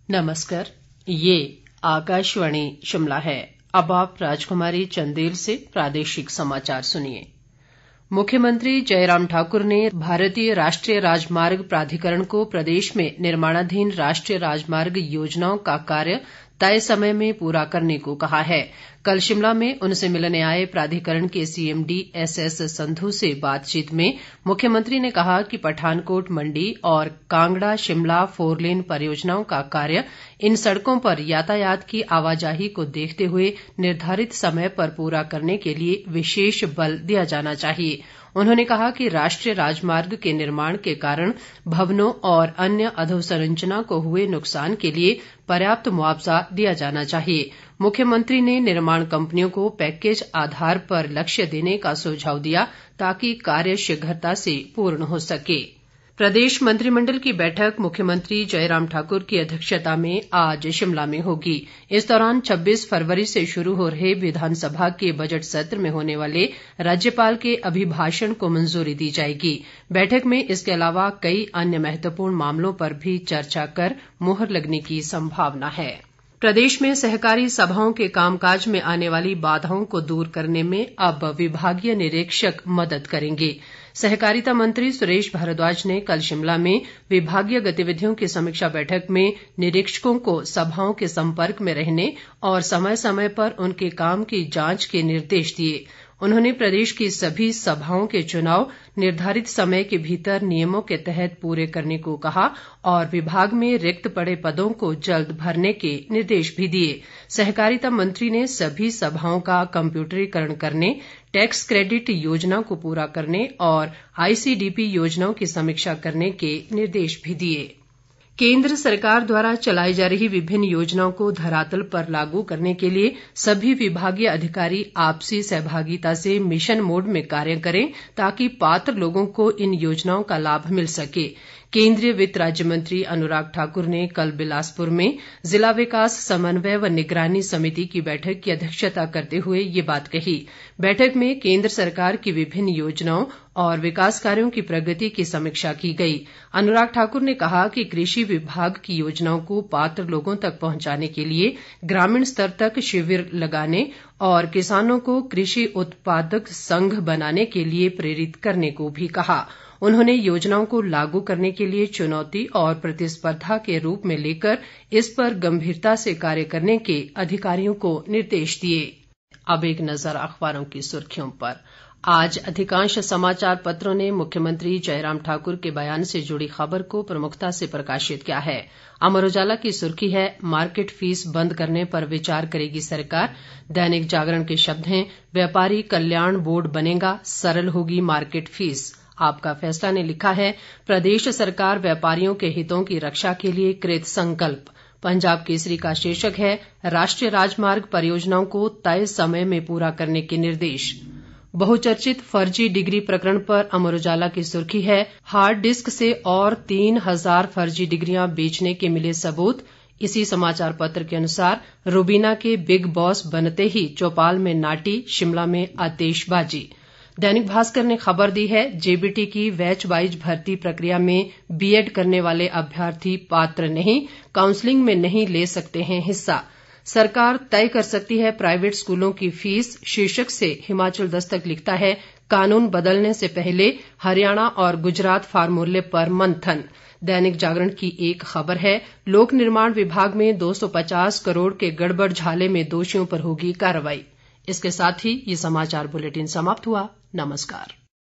नमस्कार, ये आकाशवाणी शिमला है। अब आप राजकुमारी चंदेल से प्रादेशिक समाचार सुनिए। मुख्यमंत्री जयराम ठाकुर ने भारतीय राष्ट्रीय राजमार्ग प्राधिकरण को प्रदेश में निर्माणाधीन राष्ट्रीय राजमार्ग योजनाओं का कार्य तय समय में पूरा करने को कहा है। कल शिमला में उनसे मिलने आए प्राधिकरण के सीएमडी एसएस संधू से बातचीत में मुख्यमंत्री ने कहा कि पठानकोट मंडी और कांगड़ा शिमला 4 लेन परियोजनाओं का कार्य इन सड़कों पर यातायात की आवाजाही को देखते हुए निर्धारित समय पर पूरा करने के लिए विशेष बल दिया जाना चाहिए। उन्होंने कहा कि राष्ट्रीय राजमार्ग के निर्माण के कारण भवनों और अन्य अधोसंरचना को हुए नुकसान के लिए पर्याप्त मुआवजा दिया जाना चाहिए। मुख्यमंत्री ने निर्माण कंपनियों को पैकेज आधार पर लक्ष्य देने का सुझाव दिया ताकि कार्य शीघ्रता से पूर्ण हो सके। प्रदेश मंत्रिमंडल की बैठक मुख्यमंत्री जयराम ठाकुर की अध्यक्षता में आज शिमला में होगी। इस दौरान 26 फरवरी से शुरू हो रहे विधानसभा के बजट सत्र में होने वाले राज्यपाल के अभिभाषण को मंजूरी दी जाएगी। बैठक में इसके अलावा कई अन्य महत्वपूर्ण मामलों पर भी चर्चा कर मुहर लगने की संभावना है। प्रदेश में सहकारी सभाओं के कामकाज में आने वाली बाधाओं को दूर करने में अब विभागीय निरीक्षक मदद करेंगे। सहकारिता मंत्री सुरेश भारद्वाज ने कल शिमला में विभागीय गतिविधियों की समीक्षा बैठक में निरीक्षकों को सभाओं के संपर्क में रहने और समय समय पर उनके काम की जांच के निर्देश दिए। उन्होंने प्रदेश की सभी सभाओं के चुनाव निर्धारित समय के भीतर नियमों के तहत पूरे करने को कहा और विभाग में रिक्त पड़े पदों को जल्द भरने के निर्देश भी दिए। सहकारिता मंत्री ने सभी सभाओं का कंप्यूटरीकरण करने, टैक्स क्रेडिट योजना को पूरा करने और आईसीडीपी योजनाओं की समीक्षा करने के निर्देश भी दिए। केंद्र सरकार द्वारा चलाई जा रही विभिन्न योजनाओं को धरातल पर लागू करने के लिए सभी विभागीय अधिकारी आपसी सहभागिता से मिशन मोड में कार्य करें ताकि पात्र लोगों को इन योजनाओं का लाभ मिल सके। केंद्रीय वित्त राज्य मंत्री अनुराग ठाकुर ने कल बिलासपुर में जिला विकास समन्वय व निगरानी समिति की बैठक की अध्यक्षता करते हुए ये बात कही। बैठक में केंद्र सरकार की विभिन्न योजनाओं और विकास कार्यों की प्रगति की समीक्षा की गई। अनुराग ठाकुर ने कहा कि कृषि विभाग की योजनाओं को पात्र लोगों तक पहुंचाने के लिए ग्रामीण स्तर तक शिविर लगाने और किसानों को कृषि उत्पादक संघ बनाने के लिए प्रेरित करने को भी कहा। उन्होंने योजनाओं को लागू करने के लिए चुनौती और प्रतिस्पर्धा के रूप में लेकर इस पर गंभीरता से कार्य करने के अधिकारियों को निर्देश दिए। अब एक नजर अखबारों की सुर्खियों पर। आज अधिकांश समाचार पत्रों ने मुख्यमंत्री जयराम ठाकुर के बयान से जुड़ी खबर को प्रमुखता से प्रकाशित किया है। अमर उजाला की सुर्खी है, मार्केट फीस बंद करने पर विचार करेगी सरकार। दैनिक जागरण के शब्द हैं, व्यापारी कल्याण बोर्ड बनेगा, सरल होगी मार्केट फीस। आपका फैसला ने लिखा है, प्रदेश सरकार व्यापारियों के हितों की रक्षा के लिए कृत संकल्प। पंजाब केसरी का शीर्षक है, राष्ट्रीय राजमार्ग परियोजनाओं को तय समय में पूरा करने के निर्देश। बहुचर्चित फर्जी डिग्री प्रकरण पर अमर उजाला की सुर्खी है, हार्ड डिस्क से और 3000 फर्जी डिग्रियां बेचने के मिले सबूत। इसी समाचार पत्र के अनुसार रूबीना के बिग बॉस बनते ही चौपाल में नाटी, शिमला में आतिशबाजी। दैनिक भास्कर ने खबर दी है, जेबीटी की बैच वाइज भर्ती प्रक्रिया में बीएड करने वाले अभ्यर्थी पात्र नहीं, काउंसलिंग में नहीं ले सकते हैं हिस्सा। सरकार तय कर सकती है प्राइवेट स्कूलों की फीस, शीर्षक से हिमाचल दस्तक लिखता है, कानून बदलने से पहले हरियाणा और गुजरात फार्मूले पर मंथन। दैनिक जागरण की एक खबर है, लोक निर्माण विभाग में 250 करोड़ के गड़बड़ झाले में दोषियों पर होगी कार्रवाई। इसके साथ ही ये समाचार बुलेटिन समाप्त हुआ। नमस्कार।